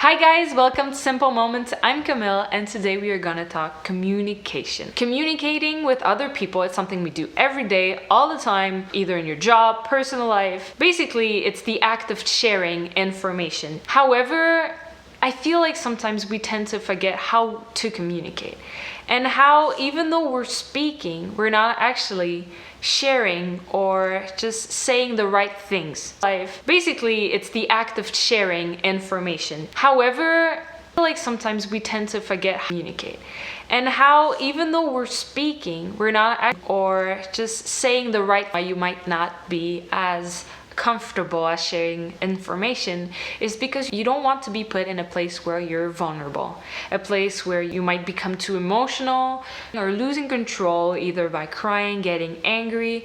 Hi guys, welcome to Simple Moments. I'm Camille and today we are gonna talk communication. Communicating with other people is something we do every day, all the time, either in your job, personal life. Basically, it's the act of sharing information. However, I feel like sometimes we tend to forget how to communicate and how even though we're speaking, we're not actually sharing or just saying the right things. Basically, it's the act of sharing information. However, I feel like sometimes we tend to forget how to communicate and how even though we're speaking, we're not or just saying the right, you might not be as comfortable as sharing information is because you don't want to be put in a place where you're vulnerable, a place where you might become too emotional or losing control either by crying, getting angry.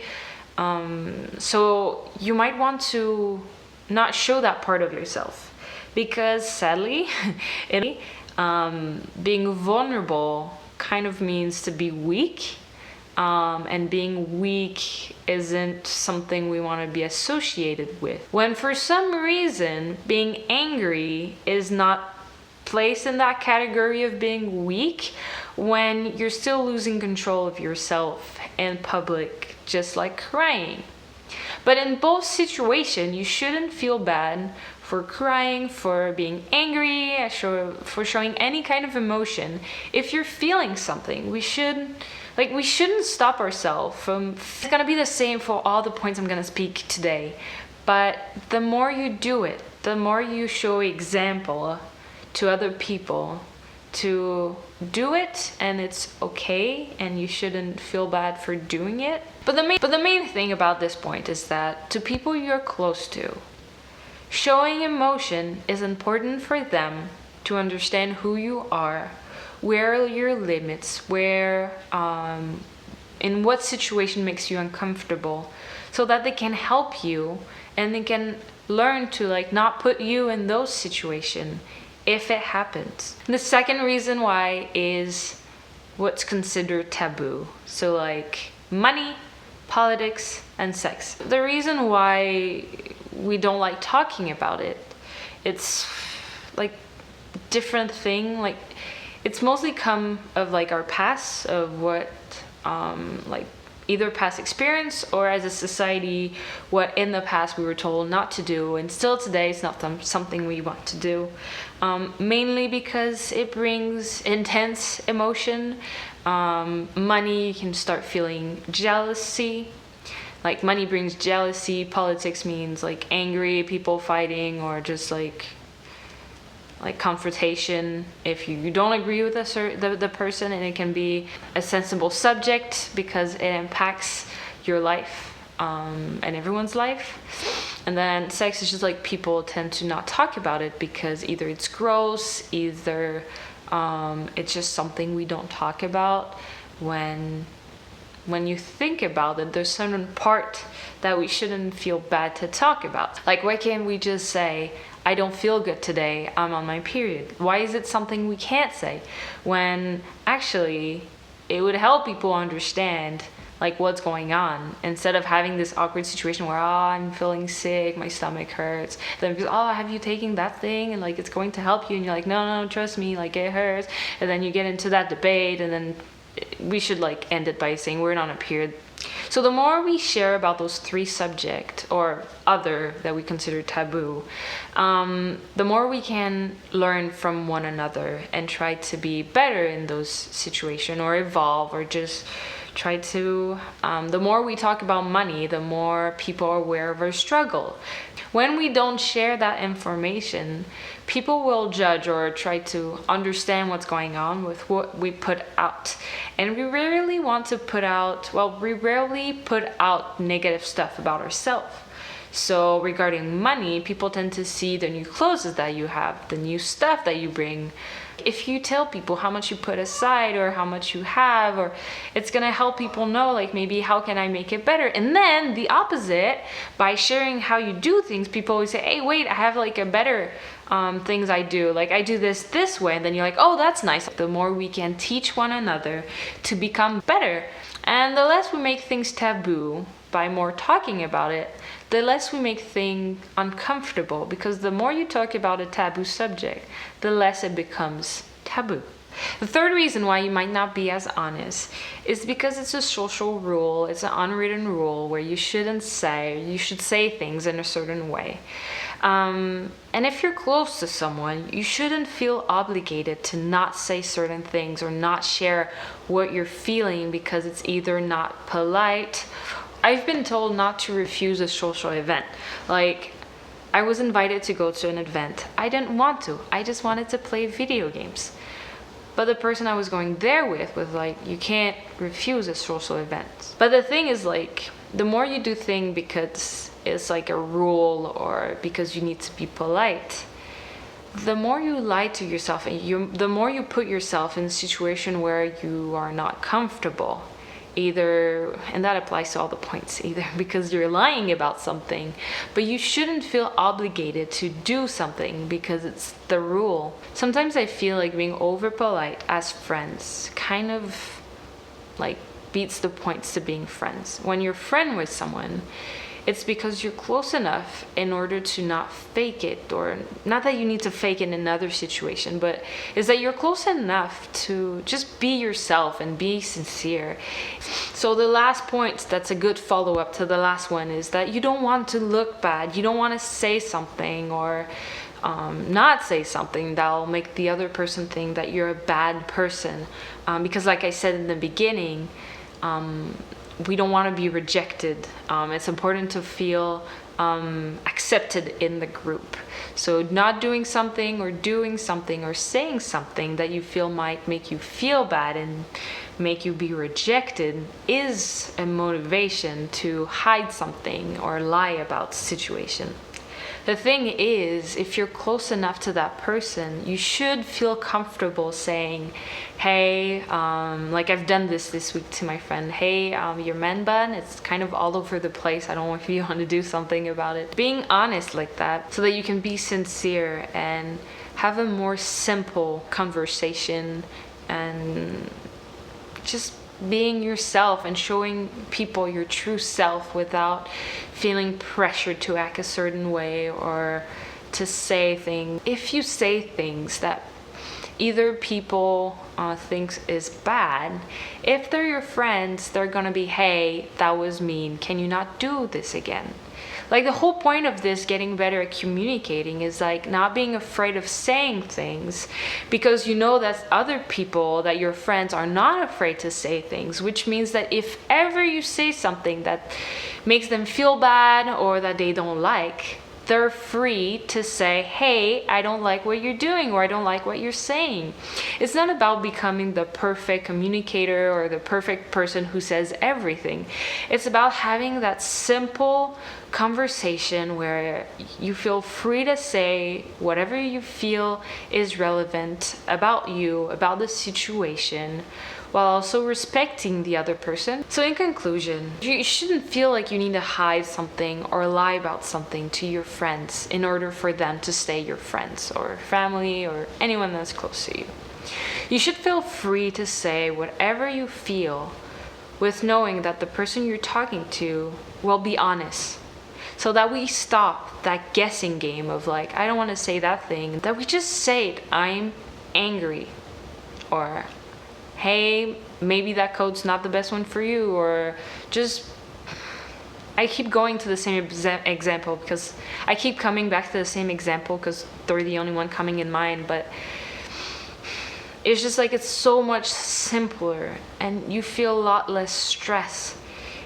So you might want to not show that part of yourself because sadly, being vulnerable kind of means to be weak. And being weak isn't something we want to be associated with. When for some reason being angry is not placed in that category of being weak, when you're still losing control of yourself in public, just like crying. But in both situations, you shouldn't feel bad for crying, for being angry, for showing any kind of emotion. If you're feeling something, we shouldn't stop ourselves from. It's gonna be the same for all the points I'm gonna speak today. But the more you do it, the more you show example to other people to do it, and it's okay, and you shouldn't feel bad for doing it. But the main thing about this point is that to people you're close to, showing emotion is important for them to understand who you are, where are your limits, where in what situation makes you uncomfortable, so that they can help you and they can learn to not put you in those situations if it happens. The second reason why is what's considered taboo. So money, politics, and sex. The reason why we don't like talking about it, it's different thing. It's mostly come of our past, of what either past experience or as a society what in the past we were told not to do, and still today it's not something we want to do, mainly because it brings intense emotion. Money, you can start feeling jealousy. Money brings jealousy. Politics means angry people fighting, or just confrontation if you don't agree with the person, and it can be a sensible subject because it impacts your life and everyone's life. And then sex is just people tend to not talk about it because either it's gross, either it's just something we don't talk about. When you think about it, there's certain part that we shouldn't feel bad to talk about. Why can't we just say, I don't feel good today, I'm on my period? Why is it something we can't say? When actually, it would help people understand what's going on, instead of having this awkward situation where, I'm feeling sick, my stomach hurts. Then because, have you taken that thing? And it's going to help you. And you're no, trust me, it hurts. And then you get into that debate, and then we should end it by saying we're not on a period. So the more we share about those three subjects or other that we consider taboo, the more we can learn from one another and try to be better in those situations, or evolve, or just try to, the more we talk about money, the more people are aware of our struggle. When we don't share that information, people will judge or try to understand what's going on with what we put out. And we rarely put out negative stuff about ourselves. So regarding money, people tend to see the new clothes that you have, the new stuff that you bring. If you tell people how much you put aside or how much you have, or it's gonna help people know maybe how can I make it better. And then the opposite, by sharing how you do things, people always say, hey, wait, I have a better things I do. I do this way. And then you're oh, that's nice. The more we can teach one another to become better, and the less we make things taboo, by more talking about it, the less we make things uncomfortable, because the more you talk about a taboo subject, the less it becomes taboo. The third reason why you might not be as honest is because it's a social rule, it's an unwritten rule where you should say things in a certain way. And if you're close to someone, you shouldn't feel obligated to not say certain things or not share what you're feeling because it's either not polite. I've been told not to refuse a social event. Like, I was invited to go to an event. I didn't want to. I just wanted to play video games. But the person I was going there with was like, you can't refuse a social event. But the thing is, like, the more you do things because it's like a rule or because you need to be polite, the more you lie to yourself and the more you put yourself in a situation where you are not comfortable. Either, and that applies to all the points, either because you're lying about something, but you shouldn't feel obligated to do something because it's the rule. Sometimes I feel like being over polite as friends kind of like beats the points to being friends. When you're friend with someone, it's because you're close enough in order to not fake it, or not that you need to fake it in another situation, but is that you're close enough to just be yourself and be sincere. So the last point that's a good follow-up to the last one is that you don't want to look bad. You don't want to say something or not say something that'll make the other person think that you're a bad person. Because like I said in the beginning, we don't want to be rejected. It's important to feel accepted in the group. So not doing something or saying something that you feel might make you feel bad and make you be rejected is a motivation to hide something or lie about the situation. The thing is, if you're close enough to that person, you should feel comfortable saying, hey, like I've done this week to my friend, hey, your man bun, it's kind of all over the place. I don't know if you want to do something about it. Being honest like that so that you can be sincere and have a more simple conversation and just being yourself and showing people your true self without feeling pressured to act a certain way or to say things. If you say things that either people think is bad, if they're your friends, they're gonna be, hey, that was mean, can you not do this again? Like, the whole point of this getting better at communicating is like not being afraid of saying things, because you know that other people, that your friends, are not afraid to say things, which means that if ever you say something that makes them feel bad or that they don't like, they're free to say, hey, I don't like what you're doing, or I don't like what you're saying. It's not about becoming the perfect communicator or the perfect person who says everything. It's about having that simple conversation where you feel free to say whatever you feel is relevant about you, about the situation, while also respecting the other person. So in conclusion, you shouldn't feel like you need to hide something or lie about something to your friends in order for them to stay your friends or family or anyone that's close to you. You should feel free to say whatever you feel with knowing that the person you're talking to will be honest. So that we stop that guessing game of like, I don't want to say that thing, that we just say it, I'm angry, or hey, maybe that code's not the best one for you, or just, I keep going to the same example because I keep coming back to the same example because they're the only one coming in mind, but it's just like, it's so much simpler and you feel a lot less stress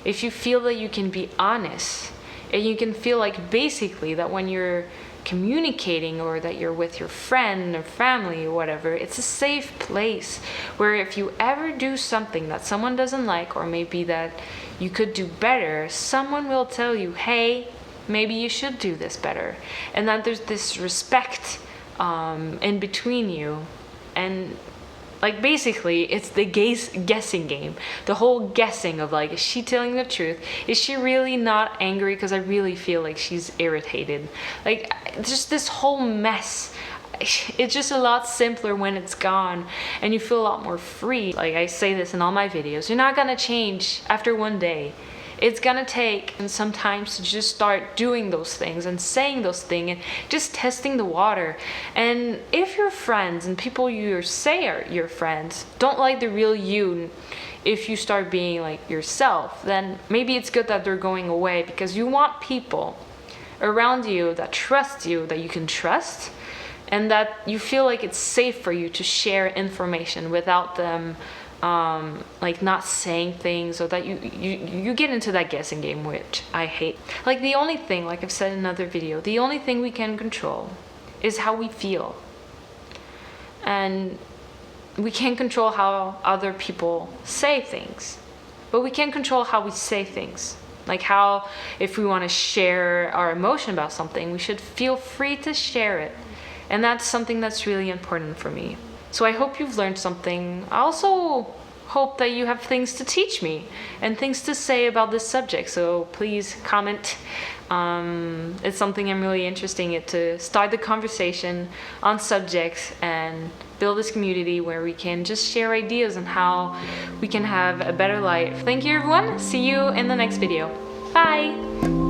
if you feel that you can be honest, and you can feel like basically that when you're communicating or that you're with your friend or family or whatever, it's a safe place where if you ever do something that someone doesn't like, or maybe that you could do better, someone will tell you, hey, maybe you should do this better, and that there's this respect in between you. And like, basically, it's the guessing game. The whole guessing of like, is she telling the truth? Is she really not angry? Because I really feel like she's irritated. Like, just this whole mess. It's just a lot simpler when it's gone, and you feel a lot more free. Like I say this in all my videos, you're not gonna change after one day. It's gonna take and sometimes to just start doing those things and saying those things and just testing the water. And if your friends and people you say are your friends don't like the real you, if you start being like yourself, then maybe it's good that they're going away, because you want people around you that trust you, that you can trust, and that you feel like it's safe for you to share information without them like not saying things, or that you get into that guessing game, which I hate. Like the only thing, like I've said in another video, the only thing we can control is how we feel. And we can't control how other people say things, but we can control how we say things. Like how, if we want to share our emotion about something, we should feel free to share it. And that's something that's really important for me. So I hope you've learned something. I also hope that you have things to teach me and things to say about this subject. So please comment. It's something I'm really interested in, to start the conversation on subjects and build this community where we can just share ideas on how we can have a better life. Thank you, everyone. See you in the next video. Bye.